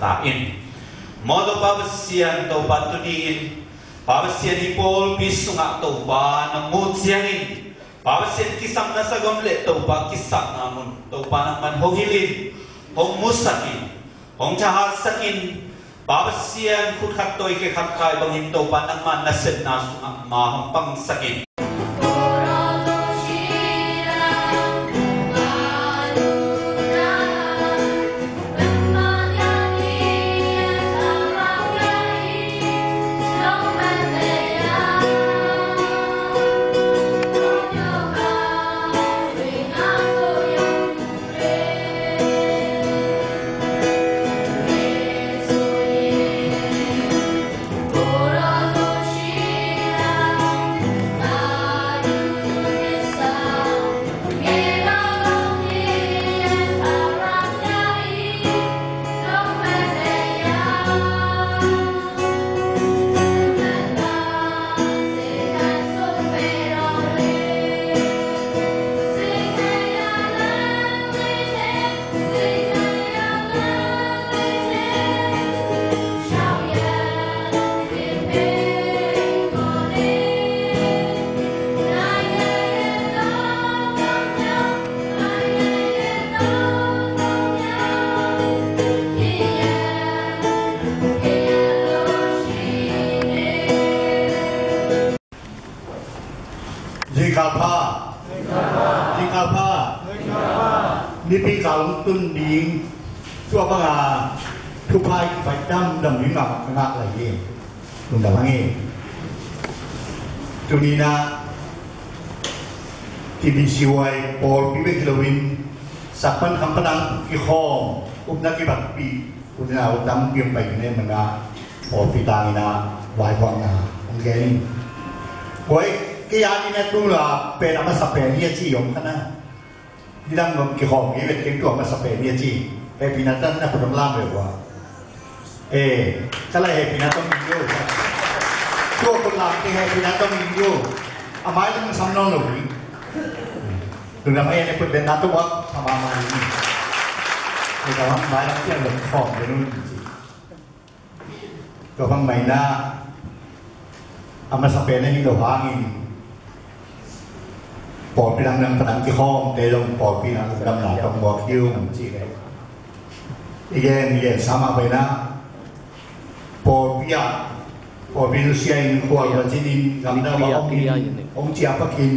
kain. Modo pabasian to patudiin, pabasian ipol bisunga to pa namutsiangin, pabasian kisang nasa gomle to pa kisak namun to pa naman hohilin, hong musakin, hong sakin, pabasian kutkat to ikikakay bangin to pa naman nasid na sunga mahong pangsakin.นี่ปีกาลงตุนดีชั่วปังอาทุกภายไปจำดำยิ่งกับงานอะไรเองลุงดำพังเองจุดนี้นะที่มีชีวปอลพิเวกลวินสักพันคำพนังกี่ข้ออุปนักบัตรปีอุปนักดำเกี่ยวไปเนี่ยมันนะปอลปีตานี่นะวายฟังนะโอเคนี่ไว้กี่อย่างนี้นะตัวละเป็นอะไรสับเป็นเนี่ยจียงกันนะที่ดังงกี่ข้อมีเป็นเก่งตัวมาสับเป็นเนี่ยจีไอปีนั้นนั่นนะคนต้องล่ามเลยว่าถ้าไรไอปีนั้นต้องมีอยู่ตัวคนล่ามที่ไอปีนั้นต้องมีอยู่อาไม้ต้องซ้ำนองหนุ่ยถึงทำให้ในคนเป็นนักตัววัดทำมานี่ในการทำไม้ต้องเที่ยวหลงของไปนู่นจริงก็พังใหม่นะอามาสับเป็นในที่เราหางินปอดไปดังนั้นกระดังที่ห้องเตะลงปอดพี่นะกระดังหนาต้องบอกคิ้วเหมือนจีเลยอีกอย่างสามารถไปนะปอดพี่อะปอดพี่รู้เสียงขวดวันที่นี่กำลังว่าองค์เจียบกิน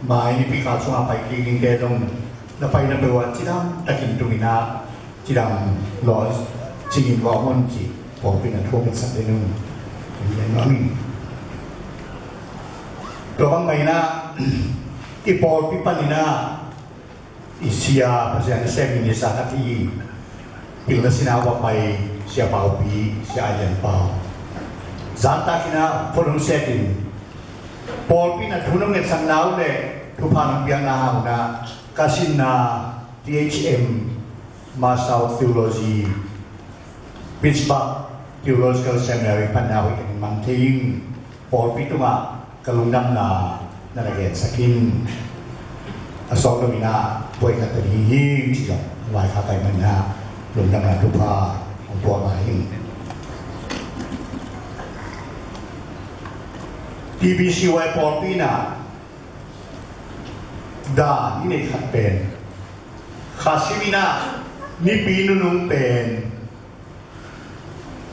มาในปีการช่วงไปกินเตะลงแล้วไปนั่นไปว่าจีดำตะกินตรงนี้นะจีดำรอจีนว่ามันจีปอดพี่นั่นทั่วเป็นสัตว์ได้นู่นอย่างนี้ตัวบางไงนะที่ปอลพิพันธ์นะอิสยาภาษาอังกฤษมีนิสัยที่พิลสินาว่าไปเสียเปล่าปีเสียยันเปล่าจันตาคินาฝรั่งเศสปอลพินัททุนเงินสังนาวเลยทุพานังเบียนาหน้าคาสินา THM Master of Theology Pittsburgh Theological Seminary พันนาวิทยามันทิ้งปอลพิตุมากลุงดำนานั่นแหละสักินอสองโนมินาป่วยกันตรียิ่งที่จะวายข้าไปมันนะลุงดำนาทุพาของตัวมาหิงทีบีซีไวปอปีน่ะดานี่ในขัดเป็นข้าศิวินานี่ปีนุ่งเป็น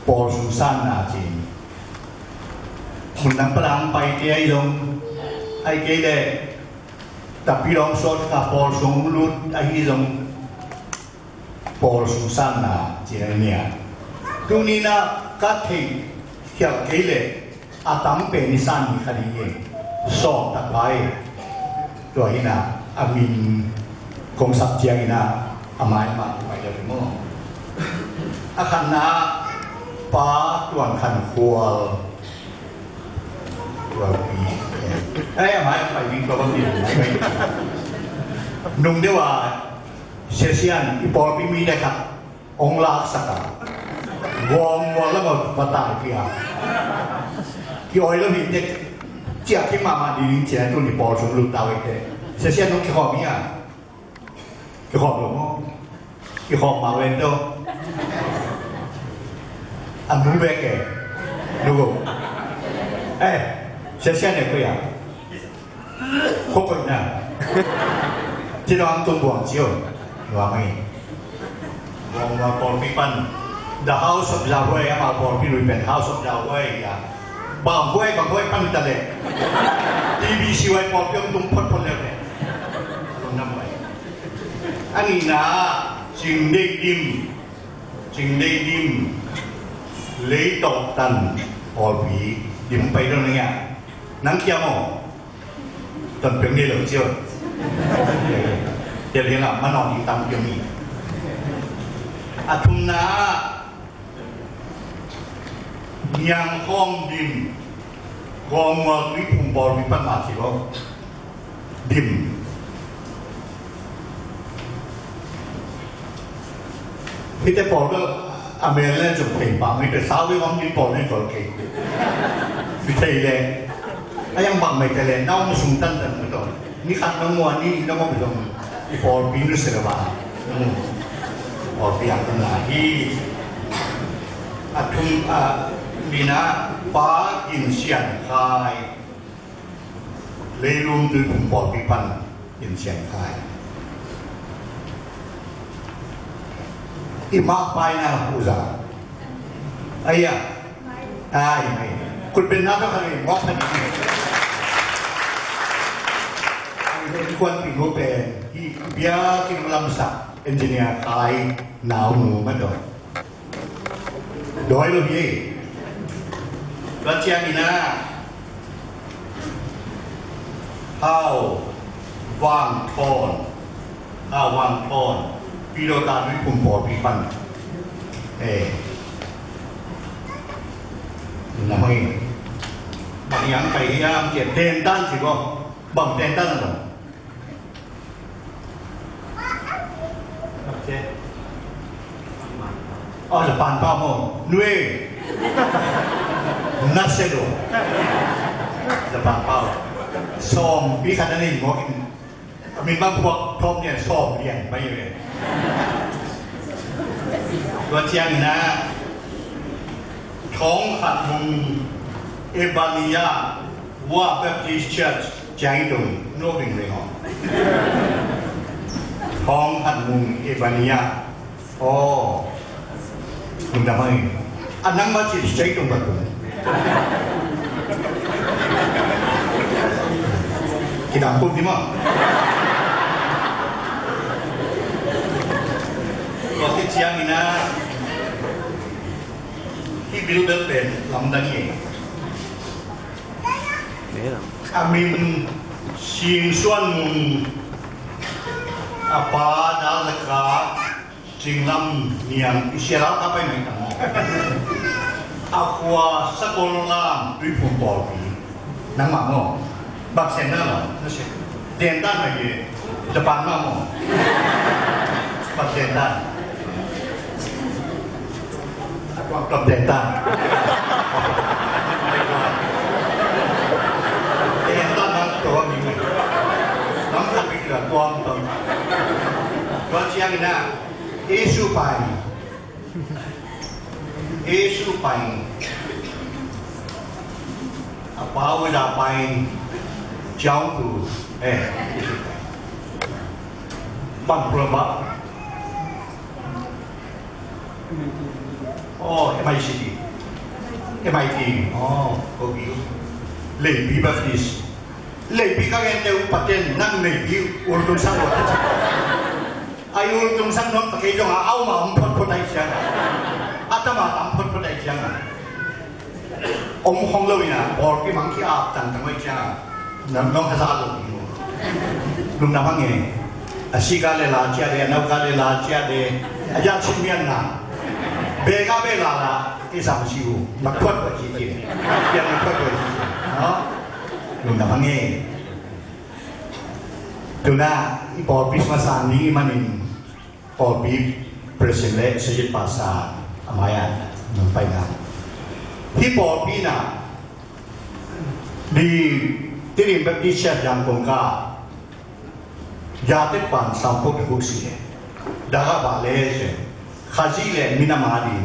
ปอสุสันนาจริงคุณนักพลังไปเที่ยวลงไอ้เกย์เลยแต่พี่ลองสดกับปอสุงลุดไอ้ที่ลงปอสุสันนาจริงเนี่ยตรงนี้นะกัดที่เกี่ยวเกย์เลยอาตัมเป็นนิสันนี่คดีเองสอบตัดไปตัวนี้นะอามินคงสับเจียงนี่นะอาไม้มาไปเดี๋ยวไปมั่งอาขันนะป้าตัวขันควอลตัวปีไอ้อาไม้ไปวิ่งตัวบางทีนุ่งเดียวว่าเชียนอีปอปีมีได้ครับองลากสักวงแล้วก็มาตายพี่อ่ะที่อ้อยแล้วมีเด็กเจ้าที่มาดีจริงๆตัวนี้ปอชมลุดดาวเองเชียนต้องขี้หอบมีอ่ะขี้หอบหรือมั้งขี้หอบมาเว้นตัว Amu beke, lugu. Saya ni apa ya? Kok na? Tidak antum buang cio, buang buang Polpipan. The House of Yahweh, ama Polpipan, House of Yahweh ya. Bang Boy pan tale. TBC White Polpion tumpot pun leh. Belum nampai. Ani na, cingdek dim, lei tok tan Polpi. Điểm bay đâu này nắng kia mò tuần tiếng đi lợn chưa để liên lạc mà nói gì tầm kiểu gì thùng ná nhang khom dim khom mà quý phùng bò quý pan mát gì đó dim khi ta bỏ đó American lên chụp hình bằng người ta sao với ông đi bỏ lên chụp hình vì thầy lên yang bang mai thầy nau ni sung tan tan betul ni kan nemu ni nemu belum di for pindu serba or piang lagi atum bina pa in sian khai lelum tu pun por pipan in sian khai imak pai na uza ayah maiคุณเป็นนักการเมืองวัฒนธรรมทุกคนเป็นผู้เป็นที่เบียร์กินลำสักเอนจิเนียร์ไทยหนาวหนูมาโดยลูกยี่รัชญาณีน่าข้าววางทอนปีโรตาวิพุมปอปีปันนะมึงบางอย่างไปยามเก็บเดนด้านสิก็บังเดนด้านนั่นโอเคจะปานป้าโมนุ้ยนัดเสด็จจะปานป้าซ้อมปีขันนั่นเองบอกมีบางพวกพร้อมเนี่ยซ้อมเรียนไปเลยตัวเชียงนะท้องขัดมุงเอบานียาว่าแบปติสต์เชิร์ชใจตรงโนบิงเลยฮะท้องขัดมุงเอบานียาคุณทำไมอันนั้นมาจิตใจตรงกันคิดอ่านพูดดีมั้งก็ที่เชียงนี่นะที่บิลเดอร์เป็นลำดังเองอามินชิงส่วนมุนอาปาดาลกาจิงลำเนียงอิสราเอลไปไหนกันอาควาสกุลลามด้วยผงบอลปีนังมาโมบักเซนเนอร์นั่นสิเดียนด้านไหนจะปานมาโมบักเซนด้านกับเดนต้าเดนต้านั้นตัวมีไหมน้องทำไปเกิดตัวเชียงนะเอซูไปapa udah main jauh tu bang berapa MIT kopi lebih bagus lebih kalian tahu paten nang lebih urut sangat ayo urut sangat pakai jong awam ampun putih jangan atau ampun putih jangan om hong lo ina or ki mang ki ap tan tan mai cha nam nong ha sa lo ni lum na mang nge asika le la cha de nau ka le la cha de aya chin mian na be ka be la la ki sa ma chi bu ma kwat wa chi chi ya ma kwat wa chi no lum na mang nge tu na I por Christmas ni manin por bi president sejit pasar amaya nang pai naที่ปอปีน่ะดีที่ริมแบบที่เชียร์ยังคงก้ายาติดปันสามพวกผู้เสียดาราบาเลสขาจีเลมินามาดี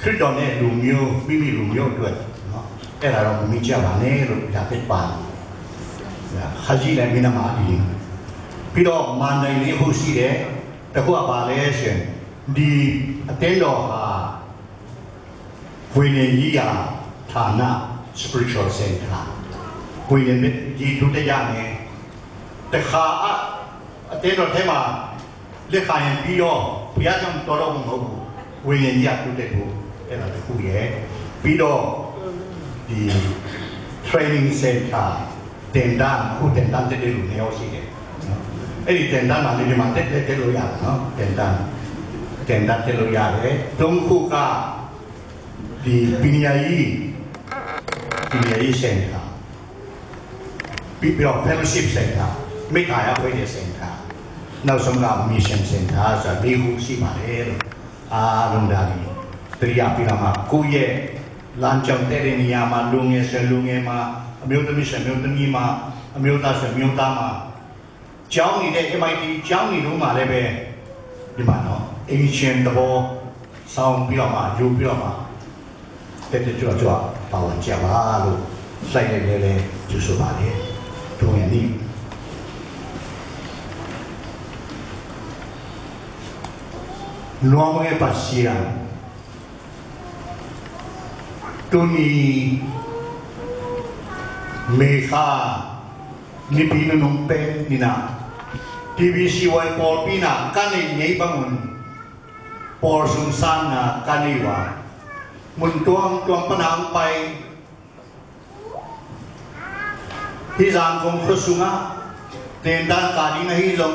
ข คริสตอนเนี่ยลุงโยไม่มีลุงโยด้วยเนาะแต่เรามีเจ้าบ้านเนี่ยเราอยากเป็นบ้านข้าจีเลยมีน้ำมาดีพี่ดอกมันในนี้หูสีเด้แต่หัวบาเลเซียนดีเต้นดอกวิญญาณยาฐานะ spiritual center วิญญาณยีทุกอย่างเนี่ยแต่ข้าเต้นดอกเทมาเรียกข้าอย่างพี่ดอกพี่อาจารย์ตัวเราของเขาวิญญาณยาทุกเด็กผู้เอ็นอะไรผู้ใหญ่พี่ดอกดี training center เต้นด้านผู้เต้นด้านจะได้รู้ในเอาสิเด้ไอ้เต้นด้านมันนี่มันเต้นเต้นรู้อย่างเนาะเต้นด้านเต้นรู้อย่างเลยตรงคู่กับdi Pinyai Center, People Fellowship Center, ไม่ขายอะไรเซ็นต์เราสำหรับมิชชั่นเซ็นต์จะมีหูสิมาเองลงดารีตรียาพิรามาคุยลันจังเตเรนียามาลุงเอเซลุงเอมามิวตมิเซมิวตมีมามิวตาเซมิวตามาเจ้านี่เด็กMITเจ้านี่รู้มาเลยเบ้ดีมาเนาะเอ็งเชนตะโบสาวพิรามายูพิรามาแต่จะจ่อๆป่าวเจ้าบ้าลูกใส่เลยจุดสุดท้ายตรงนี้น้องเอปัสเซียตัวนี้เมฆานิพินนุ่มเป็นนี่นะทีวีซีไวพอลปีน่ะกันนี่บังมุนพอลสุนสันน่ะกันนี่ว่ามุนตัวปนามไปที่จางคงครุสุงะเดินด้านการินาฮิลง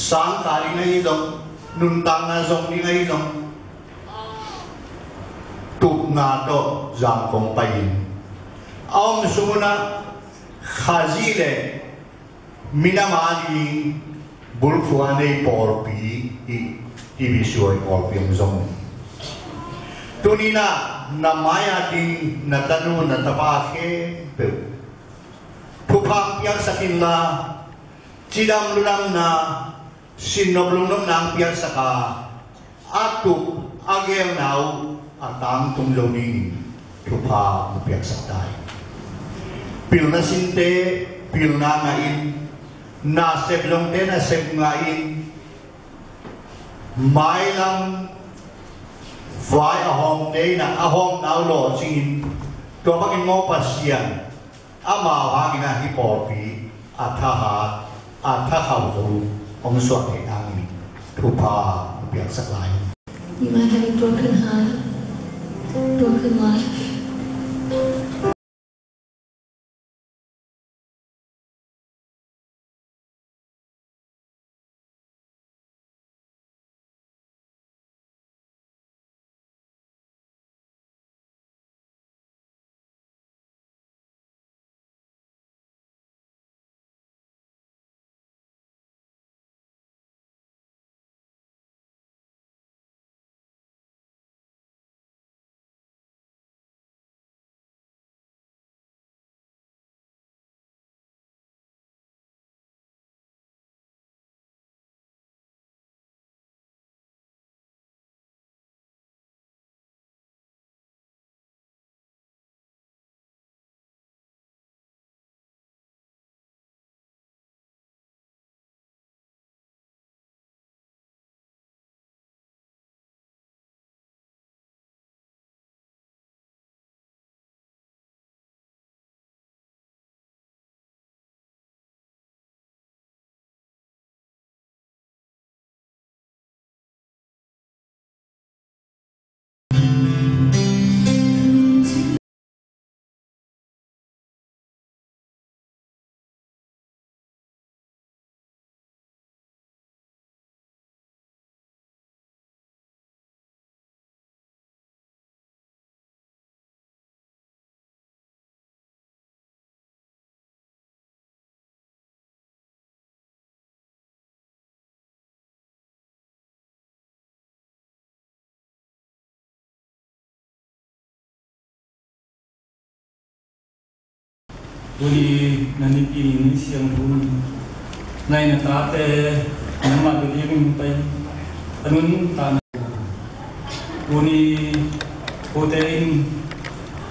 สังการินาฮิลงนุนตังนาจงนี่นาฮิลงตุกนาโตจางคงไปเอามสุนะขาจีเลมินามาลีบุลฟัวเนปอลปีทีวีช่วยปอลปีมจงตัวนี้นะนามายาดินัตนูนัตบาเขเปทุพังยังสักินลาจิดามลุนัมนาสินนบลุนนางเปียสกาอาตุอาเกลนาวอาตังตุงโลนีทุพามุเปียสักได้พิลนาสินเตพิลนาไงอินนาเซบลงเตนาเซบไงอินไม้ลังไฟอาหงเตนะอาหงนาวโลจินตัวพักินโมปัสเซียนอามาหากินาฮิปอปีอาทหาเขาดูองสวดเองอังนี้ทุพาเปียกสักลาย You might have a broken heart, broken life. Buli nanti ini siang pun, naik nanti nama beli pun pai, anun tanah. Uni protein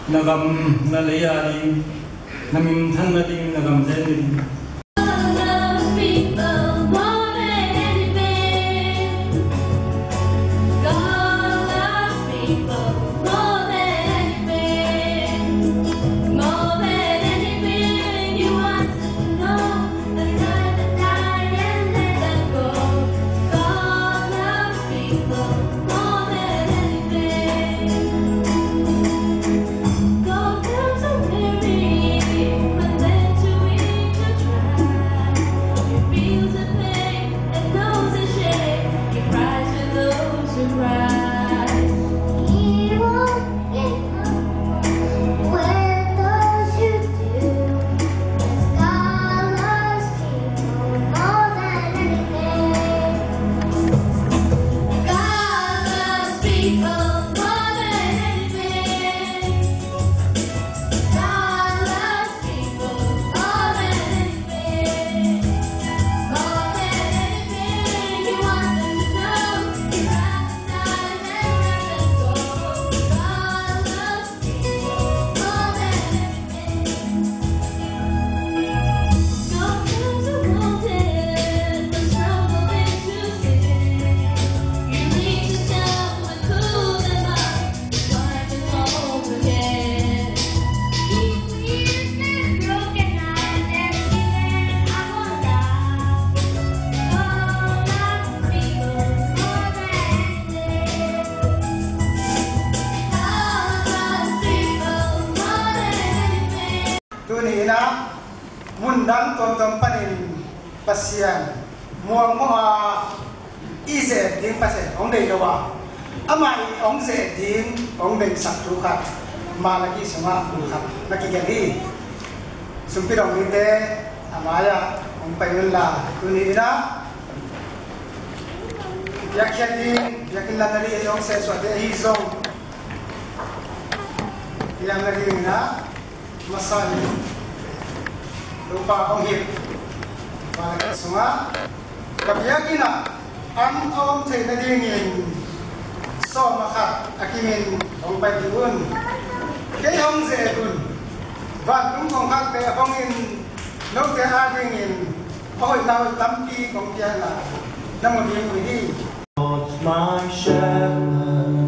nagam nalayari namin than nating nagam zen. Tunina mundang tom panin pasian muang moa ize ding pasen ong dei lawa amai ong ze ding ong dei sakru khat malagi sama khat nakigani sumpirong ite amaya ong painla tunina yakin lanari ong se swade hi zong yang lagi na masali lupa onghip balik semua kabiakina om thei na dingin so makat akimin ong pai diun ke ong zeun van tung kong hak te ongin nok te a dingin oi lau tampi kong tiana namo ding ni God's my shepherd.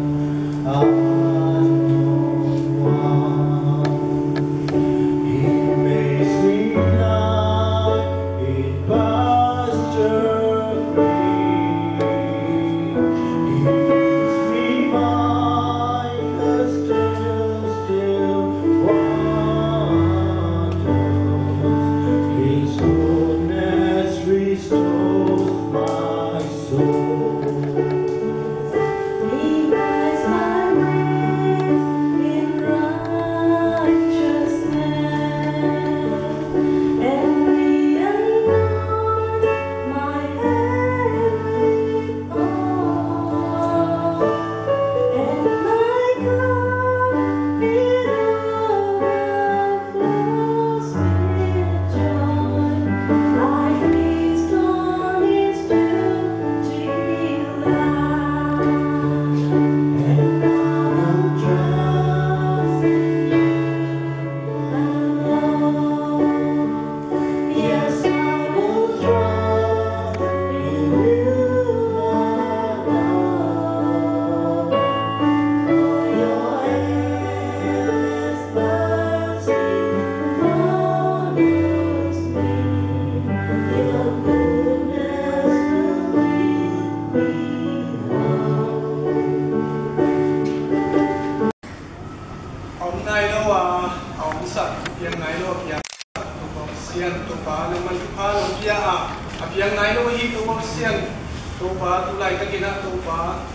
sian tupa naman ipalong iya apiang nailo hi tupa sian tupa tulay kagina tupa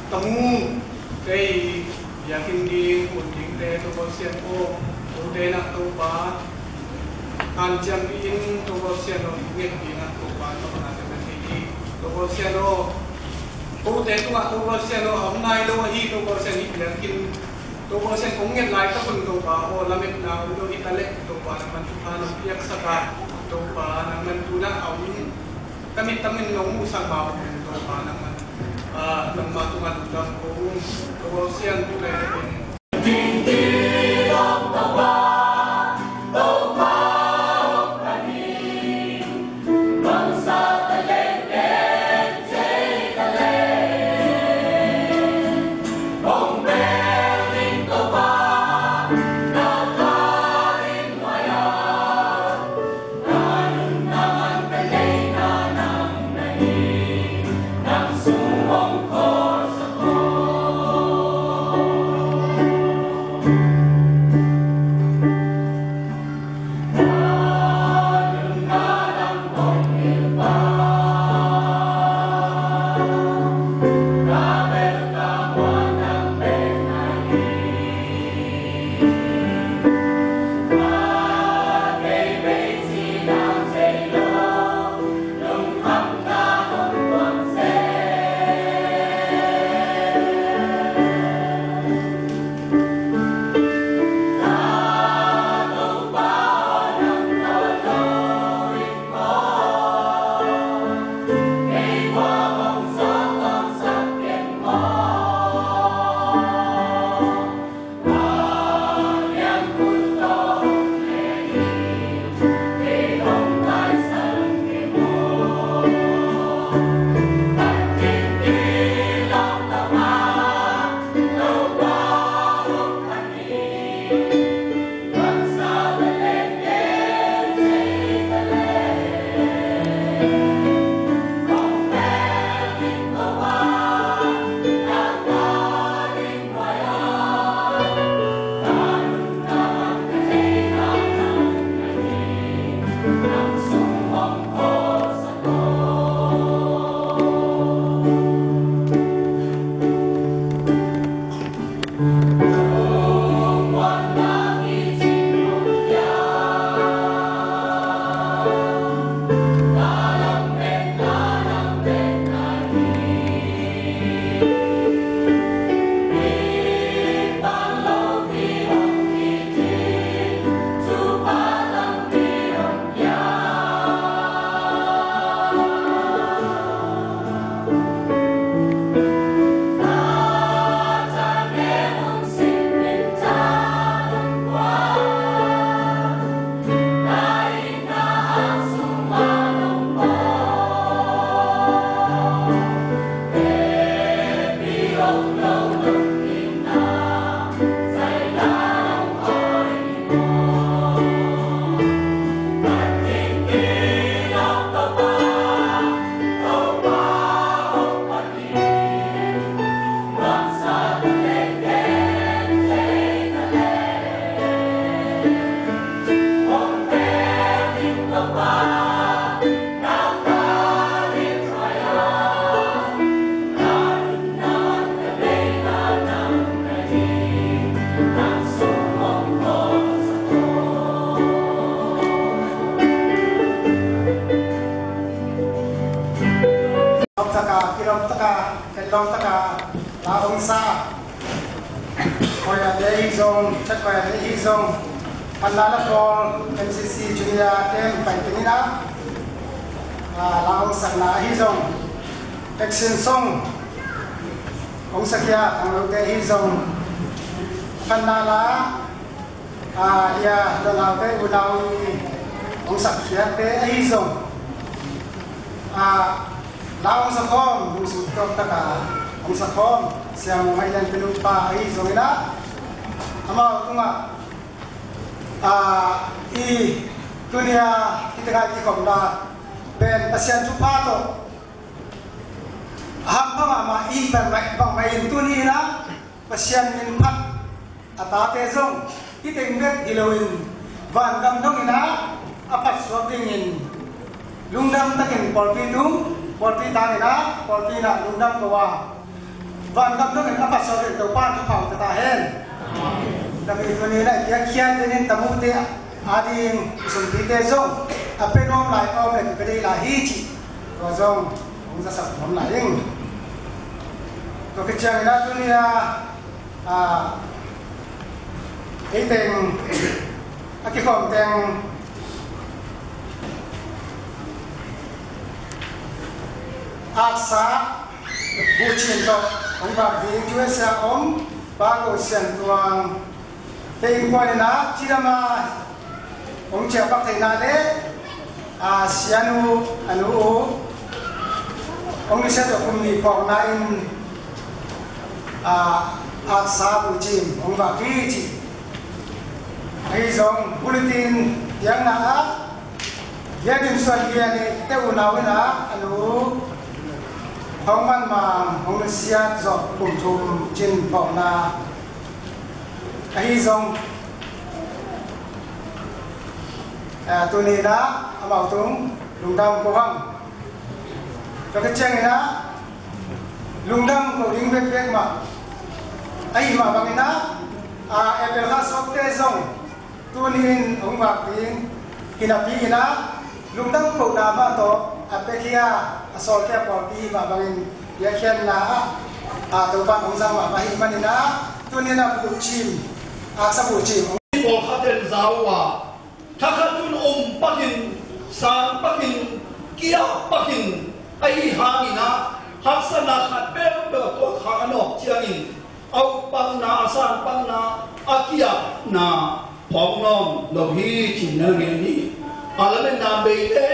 tamu kay yakin din kunting te tupa sian ko ude na tupa anjang in tupa sian o ingit din na tupa naman natin tupa sian o ude tupa sian o nailo hi tupa sian yakin tupa sian kung ngit lai ta kun tupa o lamit na ulo italek tupa naman tupa ng piyak saka tupa naman tuna awin kami tamin nung usang mao tupa naman nagmatungan ng kung kawasiyan tulay long taka la ong sa ko ya dei zong chat ko ya dei zong panala ko MCC junior tem pai tinina la ong sa na hi zong action song ong sakya ang dei zong panala ya dalau dei ulau ong sakya dei zong Laong sa kom, busut kong taka, ang sa kom, siyang mailan pinupa ay zongina. Ama ko nga, dunia kita ngaji kom na, ben pasyan chupato. Aham pa ma iban bang main tunina, pasyan minpat atate zong, kita ingat gilawin, van gamdong ina, apat swabingin, lungdam takin polpidung. Polpi tangina, polpi na lundang kawa. Van gam dong apa sore depan tu pau tatahen. Tapi itu ni lah dia kian dengan tamu dia ading sumpite zong. Apa nom lai om le kedai lah hiji. Kau zong, orang sasap nom lain. Kau kecil ina dunia iteng akikom teng aksa bu chin to ong ba ding ju sa om ba ko sian tuang te in ko na chirama ong cha pak thai na le a sianu anu ong sa to kum ni pong na in a sa bu chin ong ba ki chi ai zong bulletin yang na ya dim suan dia ni te una na anu hong man ma hong sia zo kum thum chin pong na ai zong tu ni na amau tung lung dam ko hang cho cái cheng na lung dam ko ring bek bek ma ai ma bang na apple ha sok te zong tu ni ong ba pin kinapi na lung dam ko na ma to apekia asol ke por pi ma bang ya khen na to ba ong sang ma ba hi man na tu ni na bu chim sa bu chim ko khaten zawa thakatun pakin sang pakin kia pakin ai hangina haksana khat ber be to khano chiangin au pang na asan pang na akia na phongnom lo hi chin na nge ni alame na be le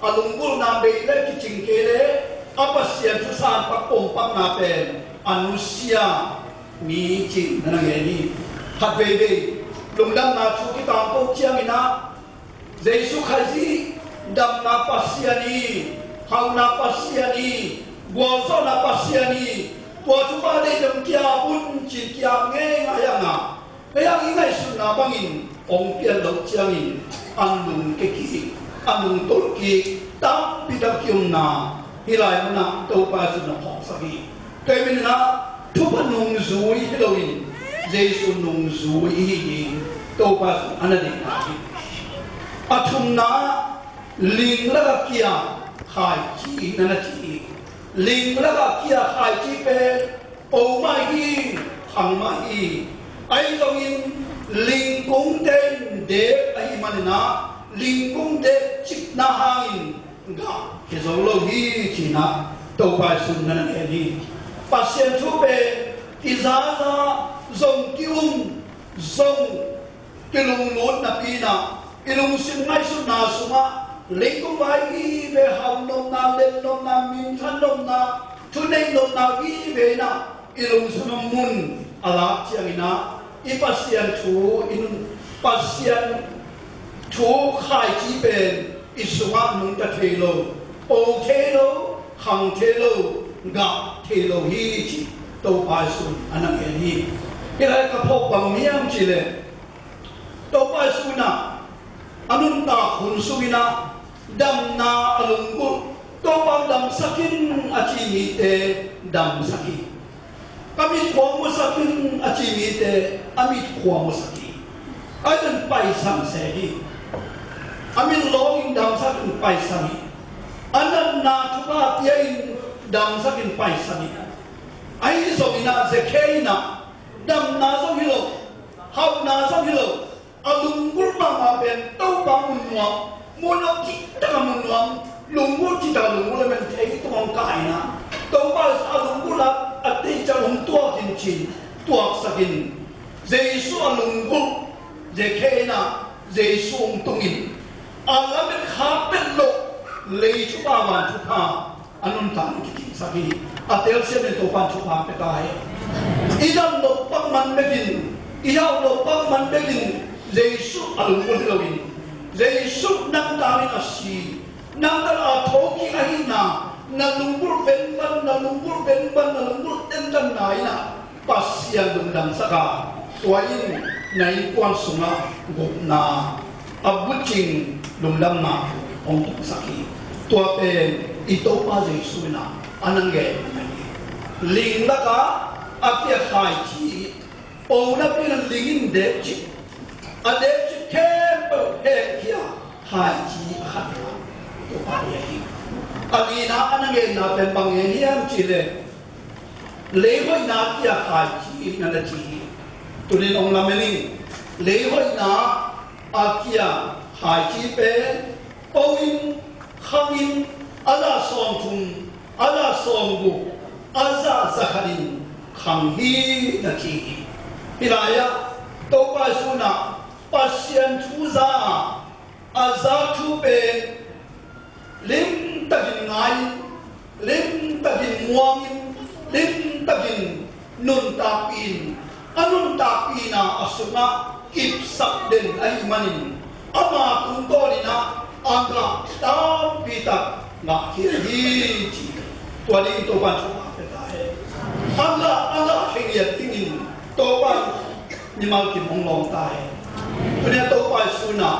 alungul na be le ki ching ke le apasian tu san pa pom pang na pen anusia mi chin na nge ni khat be be lung dam na chu ki tam po chiangina Yesu khazi dam na pasiani hau na pasiani bozo na pasiani tua chu ba de dam kia bun chi kia nge ngayanga yang ingai su na bangin ong pian lo chiangin anung ke ki anung tol ki tam pidam kium na hilai na to pa su na phok sagi kemin na thu panung zui hiloin Yesu nung zui hi to pa anading na athum na ling la kia khai chi na chi ling la kia khai chi pe o mai hi khang mai hi ai dong in ling kung den de ai manina ling kung de chik na hangin ga ke zo lo hi chi na to pa sun na ni pasien thu pe izaza zong kium zong kilung lot na pina ilung sin ngai su na suma ling kung bai gi be hau nom na len nom na min than nom na thu nei nom na gi be na ilung su nom mun ala chiangina ipasian thu in pasian thu khai chi ben isuma nung ta thelo o thelo khang thelo ga thelo hi chi to pa sun anang hi ila ka phok bang miam chi le to pa suna anun ta hun sumina dam na alungul to pang dam sakin achi mi te dam sakin kami kuang mo sakin achi mi te amit kuang mo sakin adan pai sam sehi amin longin dam sakin pai sami anan na thuba piain dam sakin pai sami ai so ina zekeina dam na so hilo hau na so hilo alungul ma ben to pa munwa mono ki ta munwa lungul ki ta lungul men thei to mong kai na to pa alungul la ate cha lung to kin chin to sakin Yesu alungul zekena Yesu tungin alamen khapen lo le chu pa wan chu pa anun tan ki saki atel se ne to pa chu pa pe tai idam no pang man megin iyaw no pang man megin Yesu alungul lawin Yesu nang tamin asi nang tala thoki ahina na lungul benban na lungul benban na lungul tendan naina pasian dundang saka tuain nai kuan sunga gopna abucing dundam na ong saki tua pe ito pa Yesu na anangge ling laka atia khai chi o na pin lingin de chi ade chi kempo he kia khai chi khat to pa ye alina anangge na pen bangeniam chi le hoi na kia khai chi na la chi tunin ong lamening le hoi na akia khai chi pe powin khangin ala som thum ala som bu aza zakharin khanghi naki hilaya to pa suna pasien thuza azatu pe lim takin ngai lim takin muangin lim takin nun tapin anun tapina asuna ipsak den ay manin ama kuntorina angka tapita ngakiri tuani to pan chuma petahe Allah hingya tingin to pan nimal ki monglong tahe punya to pan suna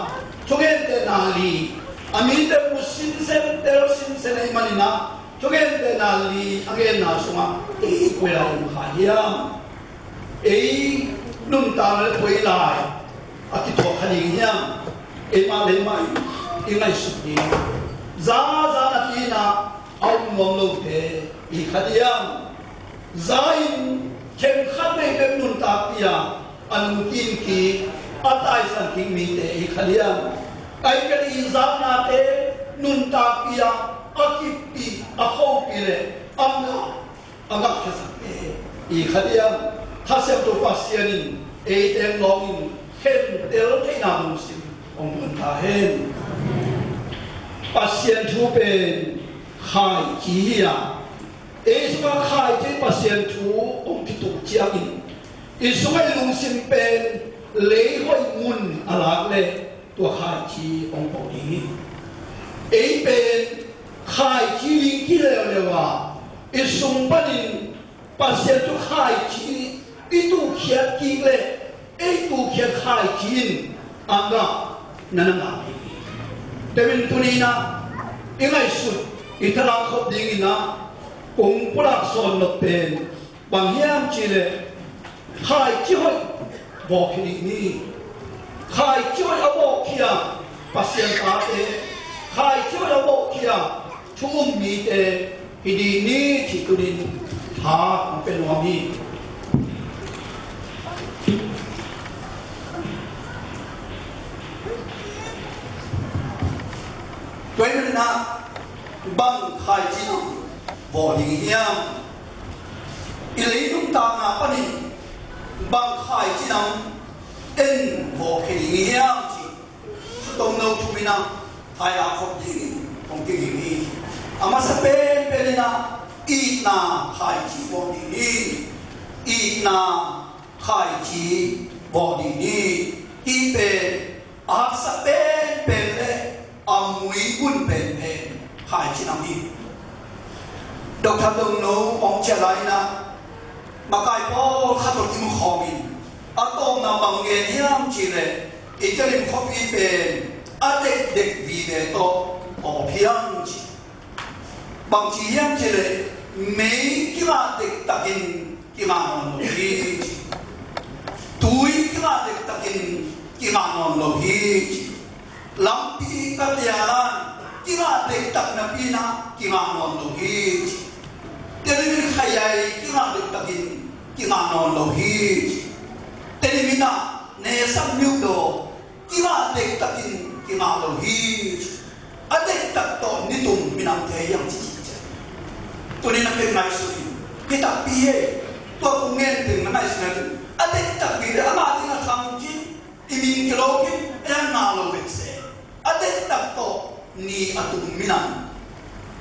chogen de nali amite musin sen tero sin sen ay manina chogen de nali again na suma e kwela khayam e nun ta le khoi lai ati to khali hiam e ma le mai e ngai su ni za na ti na au ngom lo te i khadiam zain chen khat nei be nun ta pia an tin ki atai san king mi te i khadiam ai ka i za na te nun ta pia akipi a kho pi le anga ka sa te i khadiam hasem to pasianin e ten longin khen tel te na mu sim ong mun ta hen pasien thu ben khai chi ya e suka khai chi pasien thu ong ti tu chiang in i suka lung sim pen le hoi mun alak le to khai chi ong po ni e pen khai chi ling ki le le wa i sung panin pasien thu khai chi itu kiat kile itu kiat khai kin anga nananga demin tunina ingai sut itala khop dingina ong pulak son no pen banghiam chile khai chi hoi bo khini ni khai chi hoi abo kia pasien ta te khai chi hoi abo kia chum mi te hidi ni chi tunin ha pen wa mi Tuan na bang khai chi bo ding hiam ilei nung ta na pani bang khai chi nam en bo ke ding hiam chi tong no tu mina hai a khop ding ong ki ni ama sa pe na i na khai chi bo ding ni i na khai chi bo ding ni i pe a sa pe le amui bun pen pen khai chi nam hi dok tham dong no ong che lai na makai po khato ti mu khomin atom na bang ge hiam chi le itelim khopi pen adek dek vi de to o phiang chi bang chi hiam chi le mei ki ma dek takin ki ma non lo hi tui ki ma dek takin ki ma non lo hi lampi kaliaran kira dek tak nabi na kira non lo hi telemin khayai kira dek takin kira non lo hi telimina ne sam nyu do kira dek takin kira lo hi adek tak to ni tum minam te yang chi chi to ni na pe ngai su kita piye to ku ngen ting na ngai sna adek tak bi de ama ti na tham chi imin kilo ki ya na lo vekse adek tak to ni atum minam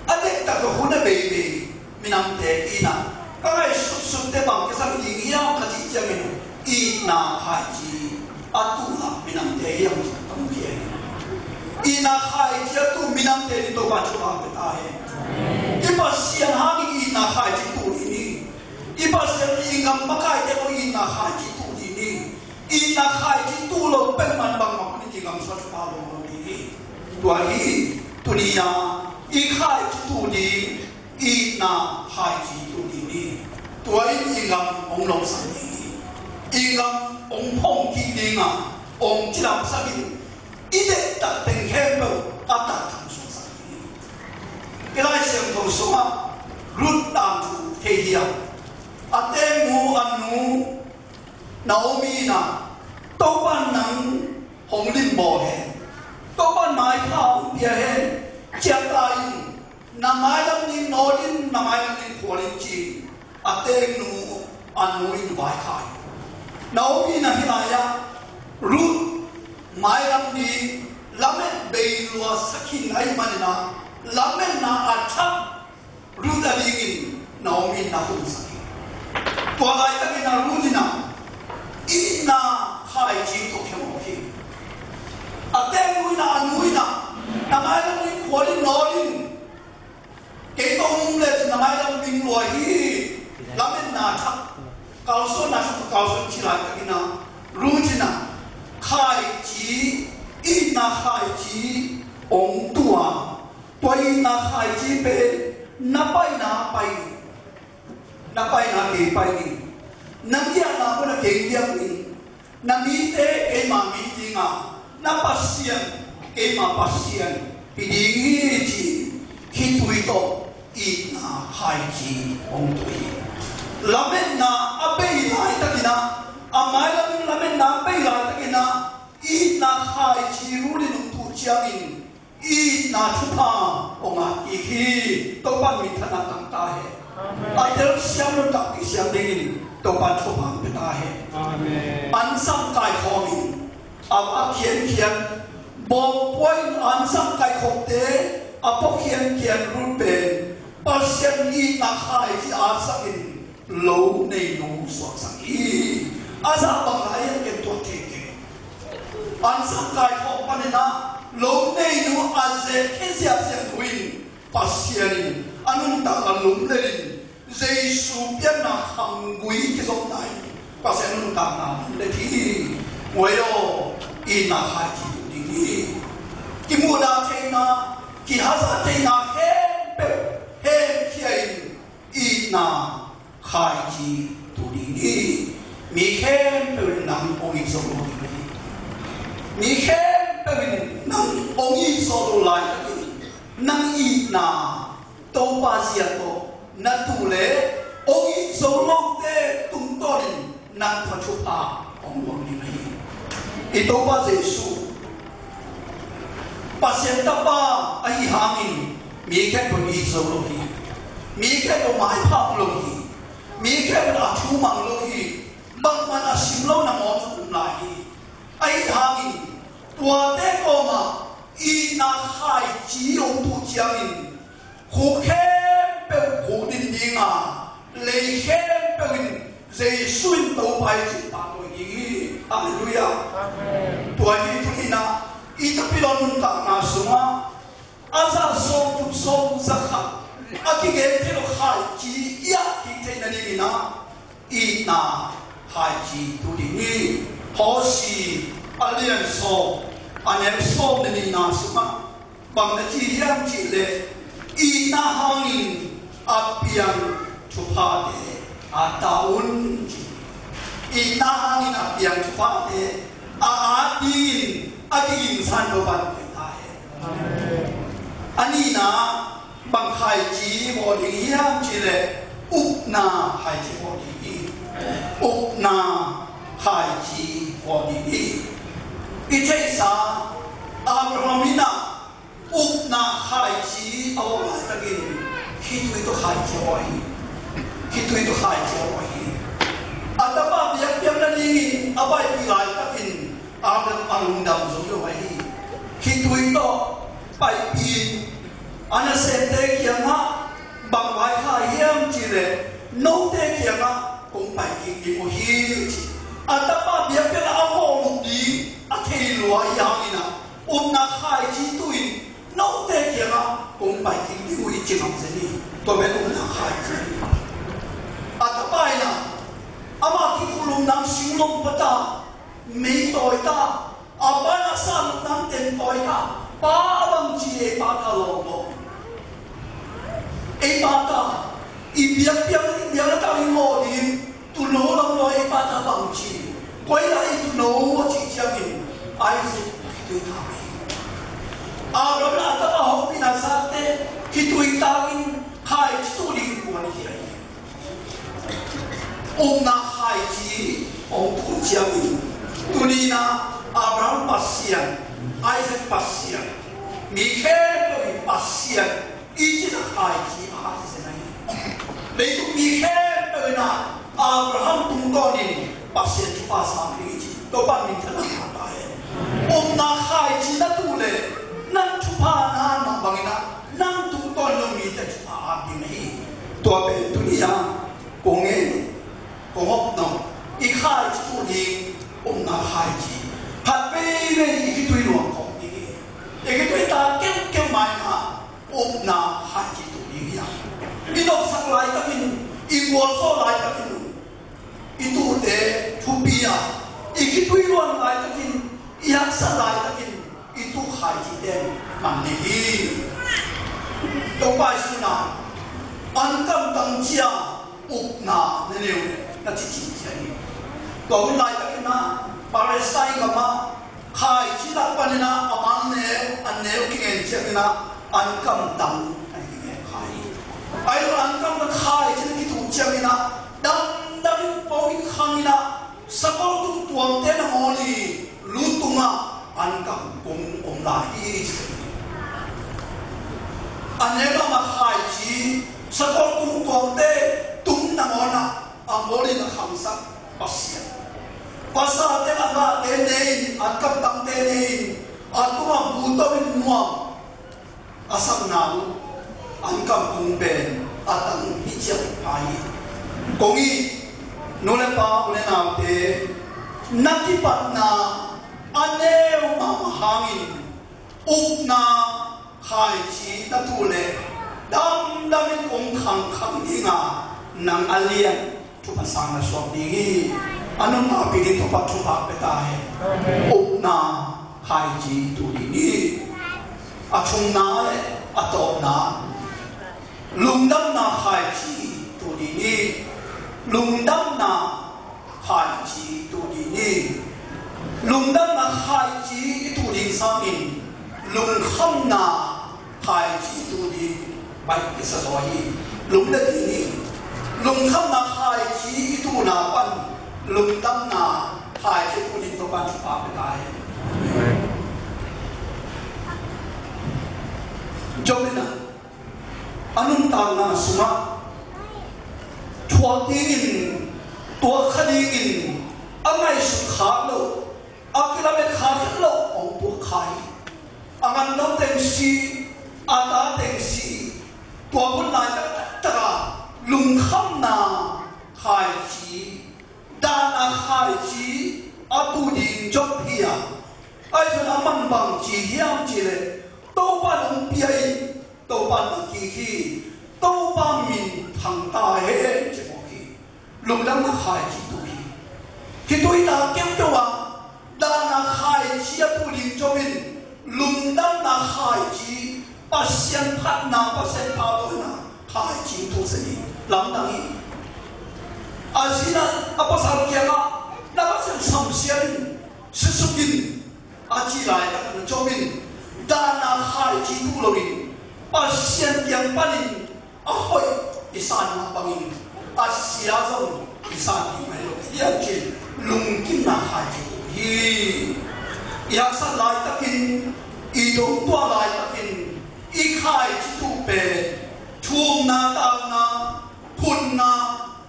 adek tak to huna bebe minam te ina kai sut te bang ke sam ni ya ka chi chamin i na khai chi atu na minam te yang tam ke ina khai chi atu minam te ni to ba chu ba ta he i pa sian ha ni ina khai chi tu ni i pa sian i ngam ma kai te ko ina khai chi tu ni ina khai chi tu lo pen man bang ma ni ngam sa pa lo tua hi tunia i khai tu ni i na khai chi tu ni tua i ngam ong long sa ni i ngam ong phong ki ni nga ong chi lam sa ni i de ta ten khem bo a ta tham so sa ni ke lai sem thong so ma rut tam tu he hiya a te mu anu Naomi na to ban nang hong lim bo he to ban mai phao bia he chia tai na mai lam ni no din na mai lam ni kho lin chi na hinaya Ruth mai lam ni lamen beilua sakin ai manina lamen na atham Ruth alingin Naomi na hun sakin to lai takina Ruth na ina khai ji to khemo hi ateng uina anuina namai lam ni kholi nolin ke to le namai lam bing lo hi lamen na thak kauso na kauso chilai takina Ruth na khai ji ina khai ji ong tua toi na khai ji pe na pai na ke pai ni nang ya na ko na ke yang ni na mi te e ma mi ti nga na pasien e ma pasien pi di ji ki tui to ina khai ji ong tui lamen na abai lai takina amai lamen na abai lai takina ina khai ji ru ni nu tu chiang in ina thupa onga ihi to ban mi thana tang ta he aidel siam lu tak ki siam dingin to ban thupa pe ta he amen an sam kai khomin ava khian bo point an sam kai khop te apo khian rul pe pasien ina khai ji asa in lo nei nu so sang i asa bang lai ke to te ke an sam kai khop panina lo nei nu aze kizia sia tuin pasien anun ta alum lerin Jesu pian na hangui ki zong nai pasien anun ta na le thi wayo ina ha ji di ki mu da theina ki hasa theina he khiain ina khai ji tu di mi khem pe nam ong i zong lo di mi khem nang ongi solo lai nang i na to pa sia to na tu le ongi solo te tung torin nang tha chu pa ong wang ni mai i to pa Jesu pasien ta pa ai hangin mi ke ko ni solo hi mi ke ko mai pa lo hi mi ke ko a thu mang lo hi bang man a sim lo na mo tu lai ai hangin tua te koma ina khai chi ông tu chiang in khu khem pe khu din dinga le khem pe in Jesu in to pai chi ta to ni hallelujah amen tua ni tu ina ita pilon ta na suma aza so tu so zakha akige te lo khai chi ya ki te na ni na ina khai chi tu di ni ho si alien so anem so ni na suma bang na chi yang chi le ina hangin apiang chupa de ataun ina hangin apiang chupa de aadin aging san do ban ta he ani na bang khai chi mo di yang chi le upna khai chi mo di upna khai chi mo di Itaisa Abrahamina upna khai chi awala tagin hitu itu khai chi oi atapa biak na ni abai pilai takin Abraham alundam zo yo ai hitu itu pai pin ana sente kiama bang wai khai yam chi le no te kiama kong pai ki mo hi atapa biak na aho di athei lua yangina umna khai chi tuin no te kiama kong pai ki ui chi ngam se ni to be umna khai chi atapai na ama ki kulum nang singlom pata mei toi ta abana san nang ten toi ta pa abang chi e pa ka lo mo e pa ta i biak na ta ri mo di tu no long lo e pa ta bang chi koi lai tu no chi chiang in Isaac tu ta Abraham ta ho pina sa te ki tu ta in khai tu ding ko ni ai na khai chi ong tu chiang in tu ni na Abraham pasian Isaac pasian Michael pasian i chi na khai chi a se nai le tu Michael na Abraham tung ko ni pasien tu pasang ni to ban min thana ta he na khai chi na tu le nan tu pa na na bangina nan tu ton lo mi te tu pa bi nei to be dunia ko nge ko hop no I khai chi tu ni na khai chi phat pe ne I tu lo ko ni e ke tu ta ke mai na na khai chi tu ni ya I dok sang lai ka kin I wo so lai ka kin I tu te tu bia I ki tu lo lai ka kin I hak sa lai ka kin I tu khai chi den man ni hi to pai su na an kam tang chia na ne ne na chi chi chia ni to lai ka kin na Palestine ka ma khai chi la pa ni na aman ne an ne ki en chia ni na an kam tang ai ki khai ai lo an kam ta khai chi ki tu chia ni na dam po I khang na sa ko tu tuam te na mo ni lu tu ma an kam kong la I an ne ma khai chi sa ko tu tuam te tum na mo na a mo ni na kham sa pasya pasa te aga te nei at kam tang te nei at ko ma bu to min mo asam na an kam kong ben atang hi chia pai kongi nole pa ule na te nakipat na aneu ma hangin na khai chi na tule dam damin kong khang dinga nang alien tu pasang na swap dingi anong na pili to pa tu pa petahe na khai chi tu dingi achung na atop na lungdam na khai chi tu dingi lungdam na khai chi tu dingi lungdam na khai chi tu ding samin lung kham na khai chi tu ding bai isa zoi lung da dingi lung kham na khai chi tu na pan lungdam na khai chi tu ding to pan pa pe dai jomina anung ta na suma thua tingin tua khadi in angai su kha lo akilame kha lo ong pu khai angan no teng si ata teng si tua bun lai ta lung kham na khai chi da na khai chi atu ding jop hia ai so aman bang chi hiam chi le to pa lung pi to ban ki hi to ba min thang ta he che mo hi lung dam na khai chi tu hi ki tu ta kem to wa da na khai chi a tu ling cho min lung dam na khai chi pasien phat na pasien pa to na khai chi tu se ni lam dang hi azina apa sal kia na na pasien sam sian susukin a chi lai ta cho min da na khai chi tu lo ni pasien yang paling ahoy isan na pangin asia zong isan di mai yang kin lung kim na hai hi ya sa lai takin I dong tua lai takin I khai chi tu pe thum na ta na phun na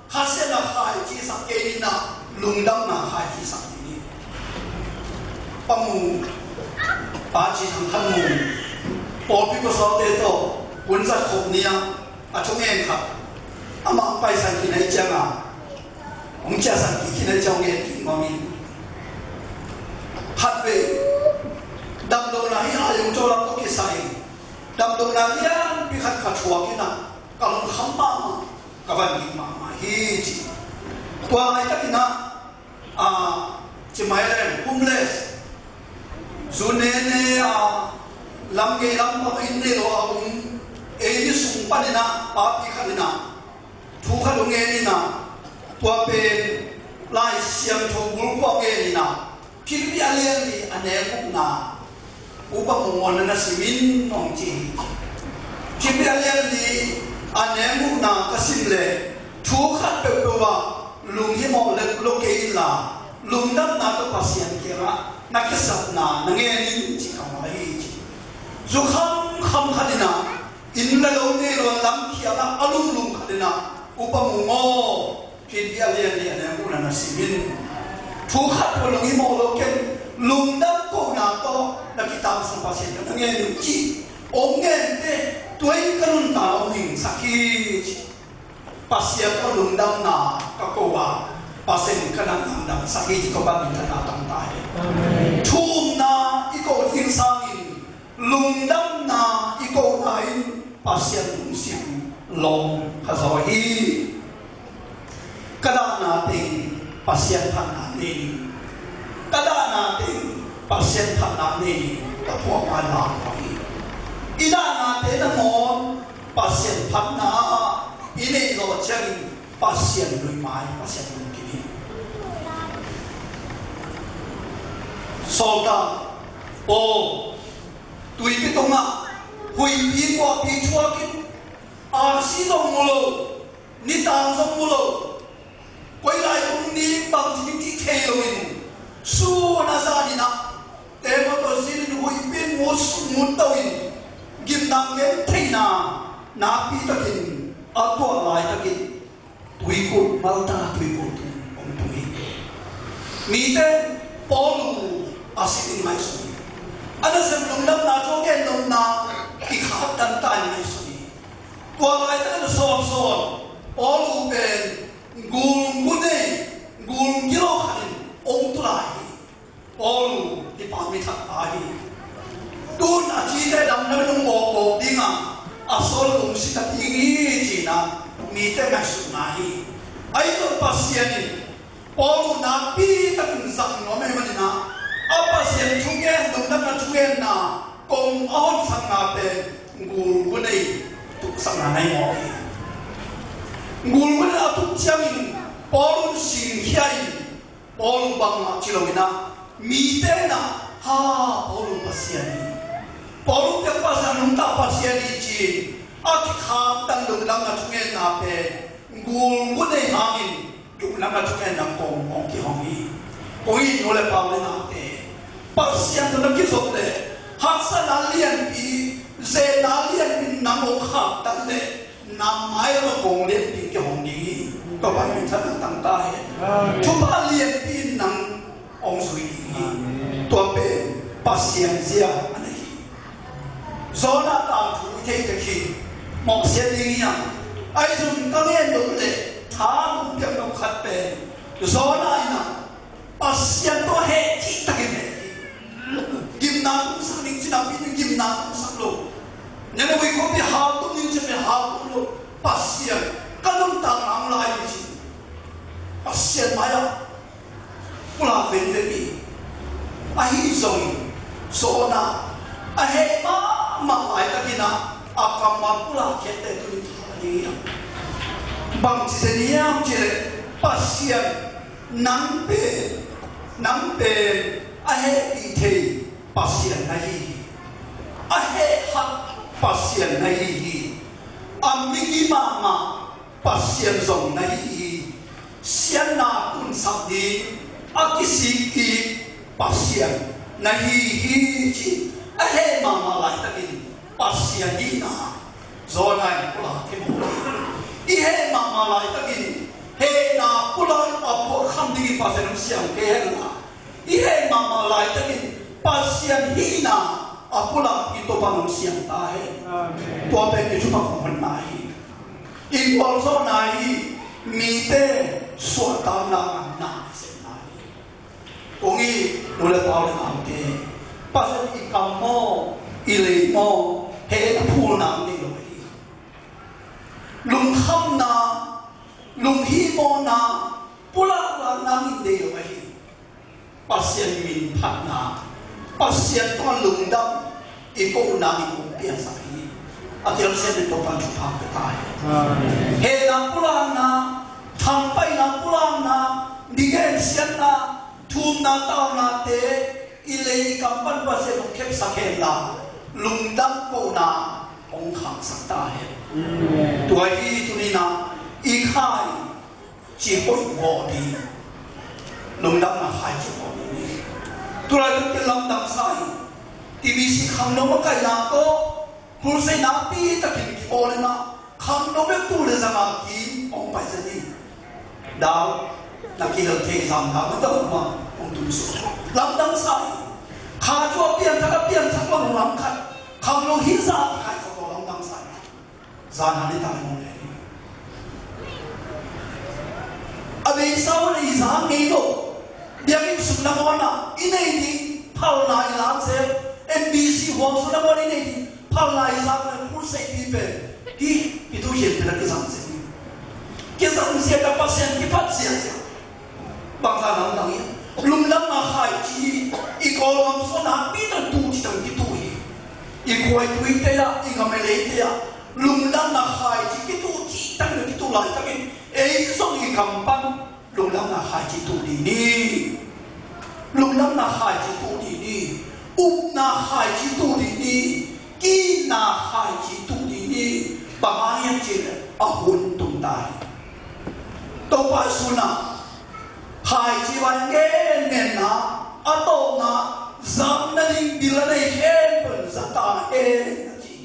khase na khai chi sa ke ni na lung dam na khai chi sa ni pamu pa chi thang thang mu Paul people saw that when that hope near a tongue cup. Among Paisan in a jama, Unchasan in a jonge, mommy. Hatway, Damdona, you told up to Kisai. Damdona, because Katuakina, Kalum Hamba, Kavani Mama, Hiti. Tuamakina, Chimayan, homeless, Zunene, lam ge lam pa inde lo aung e ni sung pa ni na pa pi kha ni na thu kha lo nge ni na tua pe lai siam tho bul ko ge ni na phir bi alian ni ane ku na u pa mo mon na simin nong chi phir bi alian ni ane mu na ka sim le thu kha pe pe wa lung hi mo le lo ke la lung dam na to pasien ke ra na ke sap na nge ni chi ka ma hi Zu kham khadina in la lo ne lo lam khia la alum lum khadina upamungo phi dia lian ni ane mu na simin thu khát của lòng im mồ lô kén lùng đâm cổ nà to là cái tam sang pasien nó nghe được chi ông nghe thế tuổi cái lùng tao hình sakit pasien có lùng đâm na các cô bà pasien cái năng lùng đâm sakit có bạn mình thà tạm tai thum na iko thiên sang in lùng đâm na iko nai pasien lùng sim long hazoi hi kada na ting pasien phan na ni kada na ting pasien phan na ni ta po ma la ni ida na te na mon pasien phan na ini lo chang pasien lui mai pasien lui kini solta o tui ki tonga hui pi ko pi chua ki a si dong mulo ni tang dong mulo quay lại cũng đi bằng những cái khe rồi su na ra đi na để mà tôi xin hui bên muốn tôi kim năng cái thế na pi ta kinh ở tua lại ta kinh tùy cột mau ta tùy cột ông tùy mi tên Paul asin mai sui ada sem lung dam na cho cái lung na cái khát tan tan mai sui tua lại ta so Paul bên gul kilo khanin ông tu lại Paul di pami thak ai tun aji te dam na nung bo dinga asol lung si ta tingi jina mi te ma su nai ai to pasien Paul na pi ta kin sang no me manina a pasien thungen dum na thungen na kong on sang na pe gul kunai tu sang na nai mo ngul na tu changin Paul sing hiai Paul bang ma chilomina mi te na ha Paul pasiani Paul te pasan ta pasiani chi ak kham tan lung lam na thungen na pe ngul nei hangin lung lam na thungen na kong ki hongi koi no le pa le na te pasian to ki so te haksa na lian pi ze na lian bin na mo kha tan le nam mai lo kong le pi ki hongi các bạn mình thật tăng tai chúng ta liền tin năng ông suy tôi bên pasiensia này do na tạo thủ thế cái khi một xe đi nhá ai dùng các nghe đúng lệ thả một cái nó khát bề do na ina pasien to hệ chỉ ta cái này kim na cũng sang định chỉ làm cái kim na cũng sang luôn nhưng mà có bị hao cũng như chỉ bị hao cũng luôn pasien các ông ta làm lại gì pasien maya pula ven ven ai rồi so na a he ma ai ta kina akam ma pula khete tu ni bang chi se niam chi pasien nang pe a he ti the pasien nahi a he ha pasien nahi amigi ma pasien zong nahi sian na kun sak di akisi ki pasien nahi hi chi a he ma lai ta kin pasien di na zo nai pula ke mo i he ma lai ta kin he na pula a po kham di pasien siang ke he na i he ma lai ta kin pasien hi na a pula i to pa siang ta he to pe ke chu pa ko nai in wal zo nai mi te so ta na se nai kongi no le pa le am te pa se i kam mo i le mo he na pu na ni lo hi lung kham na lung hi mo na pula la na ni de lo hi pasien min phat na pasien to lung dam i ko na ni ko pia sa hi atel se to pan chu pa ka tai he na pula na thang pai na pulang na digen sian na thum na tao na te ilei kampan pa se nok khep sakhen la lungdam ko na ong khang sak ta he tuai hi tuni na i khai chi hoi ngo di lungdam na khai chi ko ni tuai ke lam dam sai TBC khang no ma kai na ko hul se na pi ta kin ki ole na khang no be tu le zama ki ong pai se ni đào nakilal te zam na ma tau ma ong tu so lam dang sai kha chua pian thak ma lam khat kham lo hi za khai ko lam dang sai za na ni ta mo le abe sau ni za ngi do dia ki sum na mo na inei ni phal na ilam se MBC hom su na mo ni ni phal na ilam na pur se ki pe ki tu yen pe na ki zam se cái dòng xe các bác sĩ cái phát triển bằng ra nắng nắng lùng lắm mà khai chi ý có làm số nào biết là tu chỉ thằng cái tu ý quay tu thế là ý ngắm lấy thế à lùng lắm mà khai chi cái tu chỉ thằng cái tu lại thằng cái ấy xong ý cầm băng lùng lắm mà khai chi tu đi lùng lắm mà khai chi tu đi na khai chi tu đi ki na khai chi tu đi bằng ai chỉ là hun tung tai tàu bay suna hai chi van gen nen na ato na zam na ding bila nei khen pun zata e na chi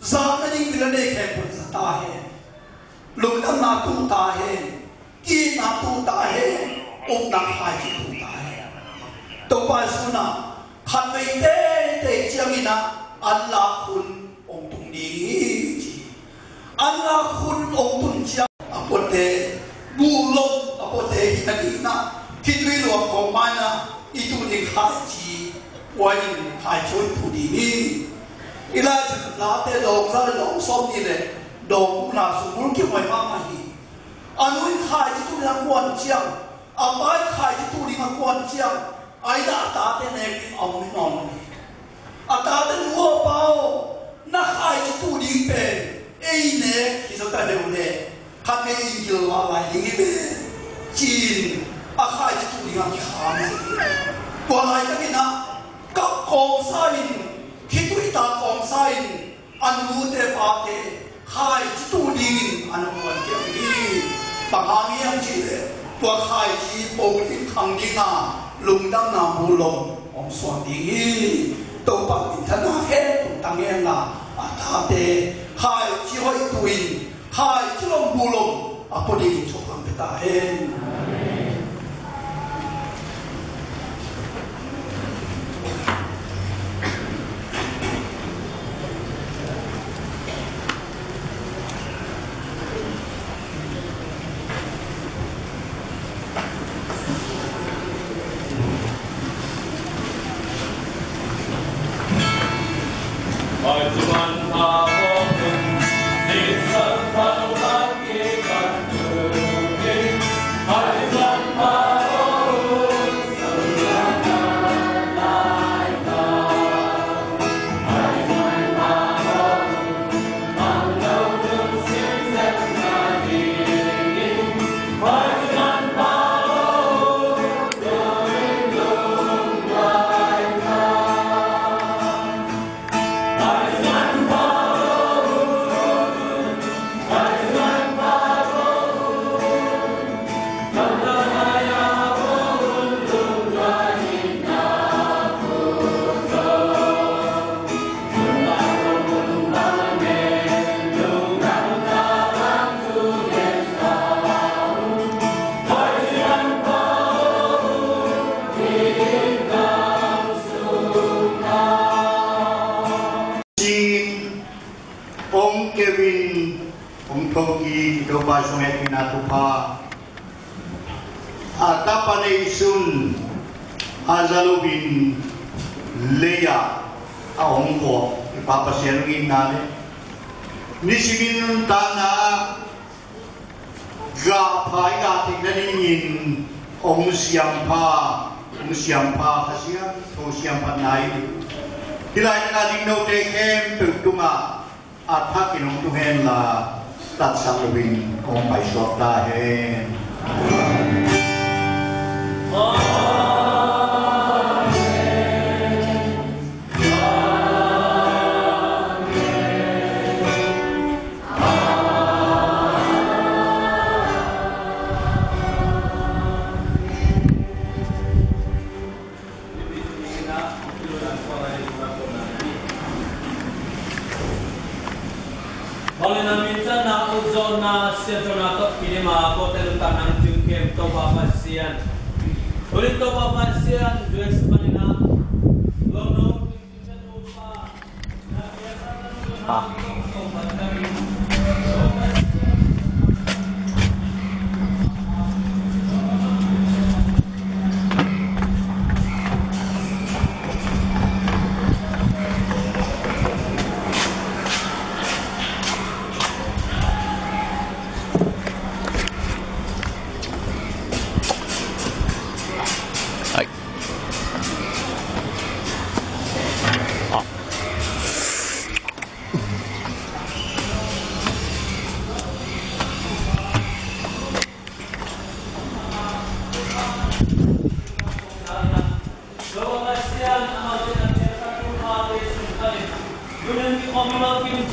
zam na ding bila nei khen pun zata he lung nam na tu ta he ki na tu ta he om na hai chi tu ta he tàu bay suna khan vei te chiang ina Allah hun ông tung đi chi Allah hun ông tung chiang apote bulong apote hitanina kitwi lo ko mana itu ni khaji wain khai choi thudi ni ila la te lo ra lo som ni le do na su mul ki mai ma ma hi anui khai tu na kwan chiang apai khai tu ni ma kwan chiang ai da ta te ne ki ong ni non ni ata te nuo pao na khai tu ni pe ei ne ki so ta de le kami ingil walai ini be chin akai tu dengan kami walai kami na kap kong sain kitui ta kong sain anu te pa te khai tu dingin anu wan ke ni pangami yang chi le tua khai chi po tin khang ding na lung dam na mu long ong swan ding to pa tin tha na he tang yang na ata te khai chi hoi tuin hai chilom bulom apa dia coba betahen Atapaneisun azalubin leya ahong ko ipapasyanuin namin nisimin tana gapay ating naningin ong siyampa kasiyang o siyampa nain hilay na nating no tekem tugtunga at hakinong tuhen la tatsalubin kong may sortahen Oleh naminta na uzon na sentro na to pinema ko telutan ang tingkem to papasian. Ulit to papasian, Diyos panina. Lono, pinsan lupa.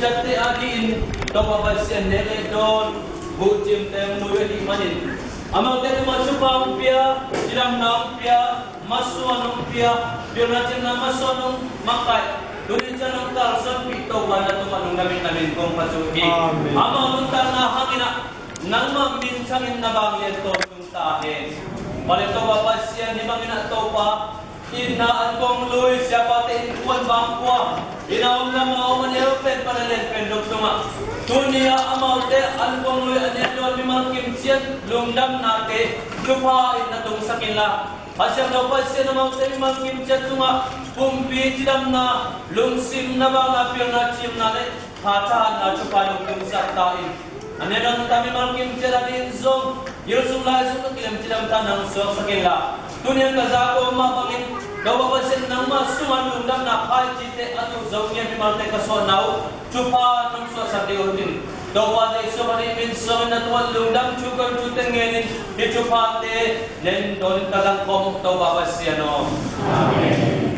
Jati agin to babasian nere don bujim tem nueli manin amal te masuk pampia jiram nampia masu anumpia dionatin na masu anum makai duri janang kalsan pito wana to manung namin kong pasuki amal untar na hangina nang maminsangin na bangyan to yung tahe pala to babasian di bangina to pa inaan kong Luis siapa te inkuan bangkwa inaom na mga manyarupen para len sunga dunia amal te an kong Luis anelo ni Malkim siyan lungdam nate lupain na tong sakila asyang daw pa siya naman sa Malkim siyan sunga pumpi tidam na lungsim na bang apil na chim na le hatahan na chupalong yung saktain anelo kami Malkim siya natin zong Yusuf lai sunga kilam tidam tanang so sakila dunia kazako mapangin daw babasin ng masuman lundam na kahit jite at uzawnya ni Marte Kasonaw chupa ng sa diutin daw wala iso manimin sa natuan lundam chukar chuteng ngayon di chupate len doon tagang komok daw babasiano. Amen.